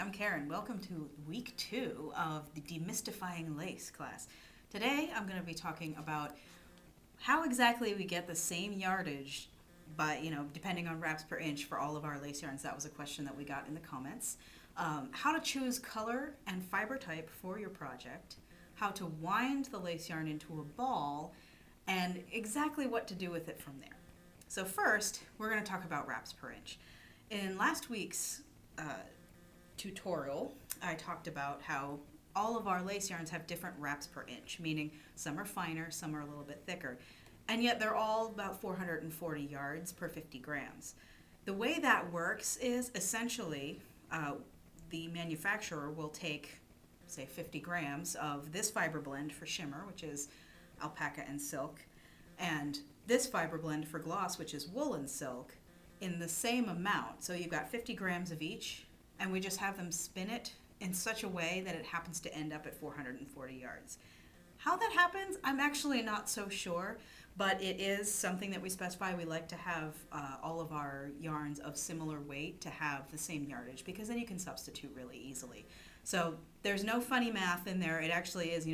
I'm Kerin. Welcome to week 2 of the Demystifying Lace class. Today I'm going to be talking about how exactly we get the same yardage by, depending on wraps per inch for all of our lace yarns. That was a question that we got in the comments. How to choose color and fiber type for your project, how to wind the lace yarn into a ball, and exactly what to do with it from there. So first, we're going to talk about wraps per inch. In last week's tutorial, I talked about how all of our lace yarns have different wraps per inch, meaning some are finer, some are a little bit thicker, and yet they're all about 440 yards per 50 grams. The way that works is essentially the manufacturer will take, say, 50 grams of this fiber blend for shimmer, which is alpaca and silk, and this fiber blend for gloss, which is wool and silk, in the same amount. So you've got 50 grams of each, and we just have them spin it in such a way that it happens to end up at 440 yards. How that happens, I'm actually not so sure, but it is something that we specify. We like to have all of our yarns of similar weight to have the same yardage, because then you can substitute really easily. So there's no funny math in there. It actually is,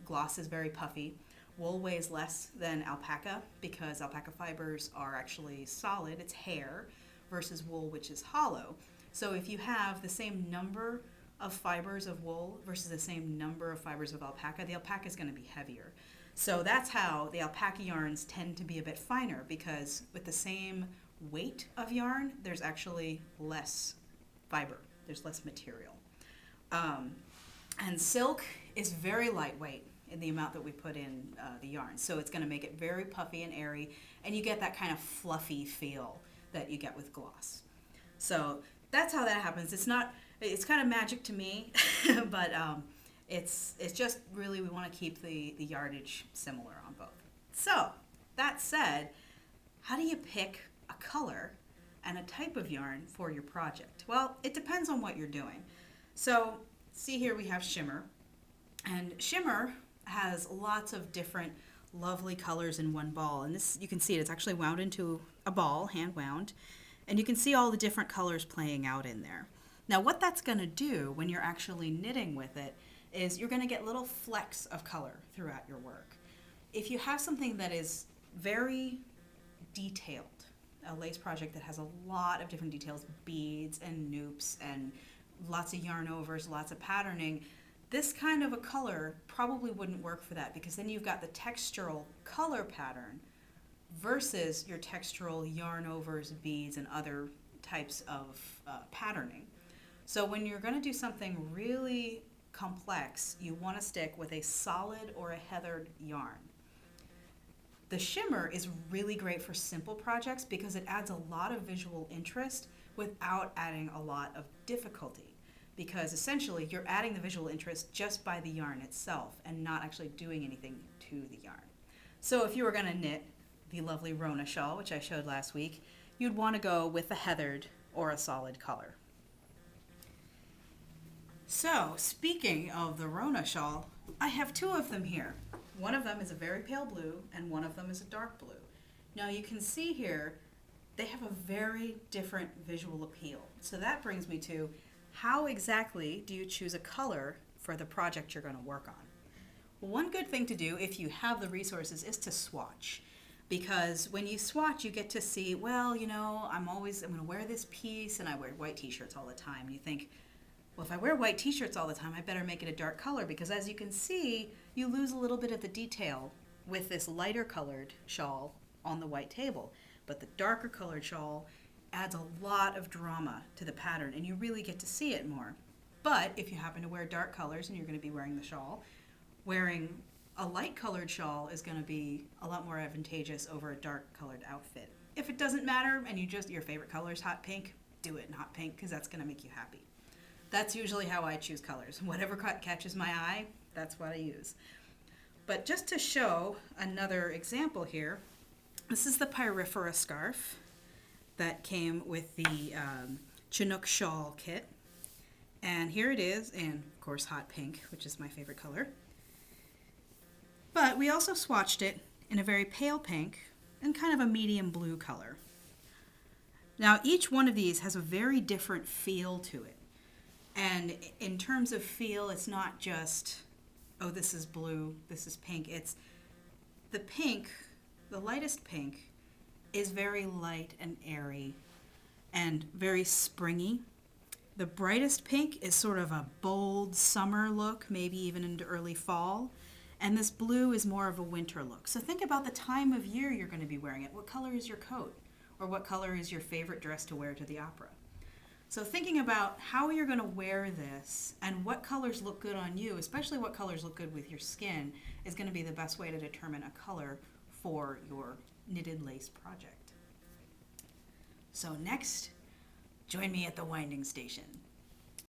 gloss is very puffy. Wool weighs less than alpaca because alpaca fibers are actually solid, it's hair, versus wool, which is hollow. So if you have the same number of fibers of wool versus the same number of fibers of alpaca, the alpaca is going to be heavier. So that's how the alpaca yarns tend to be a bit finer, because with the same weight of yarn, there's actually less fiber, there's less material. And silk is very lightweight in the amount that we put in the yarn. So it's going to make it very puffy and airy, and you get that kind of fluffy feel that you get with gloss. So that's how that happens. It's kind of magic to me, but it's just really, we want to keep the yardage similar on both. So that said, how do you pick a color and a type of yarn for your project? Well, it depends on what you're doing. So see here we have shimmer, and shimmer has lots of different lovely colors in one ball. And this, you can see it's actually wound into a ball, hand wound, and you can see all the different colors playing out in there. Now what that's going to do when you're actually knitting with it is you're going to get little flecks of color throughout your work. If you have something that is very detailed, a lace project that has a lot of different details, beads and noops and lots of yarn overs, lots of patterning, this kind of a color probably wouldn't work for that, because then you've got the textural color pattern versus your textural yarn overs, beads, and other types of patterning. So when you're going to do something really complex, you want to stick with a solid or a heathered yarn. The shimmer is really great for simple projects because it adds a lot of visual interest without adding a lot of difficulty, because essentially you're adding the visual interest just by the yarn itself and not actually doing anything to the yarn. So if you were going to knit the lovely Rona Shawl, which I showed last week, you'd want to go with a heathered or a solid color. So speaking of the Rona Shawl, I have two of them here. One of them is a very pale blue and one of them is a dark blue. Now you can see here they have a very different visual appeal. So that brings me to, how exactly do you choose a color for the project you're going to work on? Well, one good thing to do if you have the resources is to swatch, because when you swatch you get to see, well, I'm going to wear this piece and I wear white t-shirts all the time. And you think, well, if I wear white t-shirts all the time, I better make it a dark color, because as you can see, you lose a little bit of the detail with this lighter colored shawl on the white table. But the darker colored shawl adds a lot of drama to the pattern, and you really get to see it more. But if you happen to wear dark colors and you're going to be wearing the shawl, wearing a light colored shawl is going to be a lot more advantageous over a dark colored outfit. If it doesn't matter and your favorite color is hot pink, do it in hot pink, because that's going to make you happy. That's usually how I choose colors. Whatever catches my eye, that's what I use. But just to show another example here, this is the Pyrifera scarf that came with the Chinook shawl kit. And here it is in, of course, hot pink, which is my favorite color. But we also swatched it in a very pale pink and kind of a medium blue color. Now, each one of these has a very different feel to it. And in terms of feel, it's not just, oh, this is blue, this is pink. It's the pink, the lightest pink, is very light and airy and very springy. The brightest pink is sort of a bold summer look, maybe even into early fall. And this blue is more of a winter look. So think about the time of year you're going to be wearing it. What color is your coat? Or what color is your favorite dress to wear to the opera? So thinking about how you're going to wear this and what colors look good on you, especially what colors look good with your skin, is going to be the best way to determine a color for your knitted lace project. So next, join me at the winding station.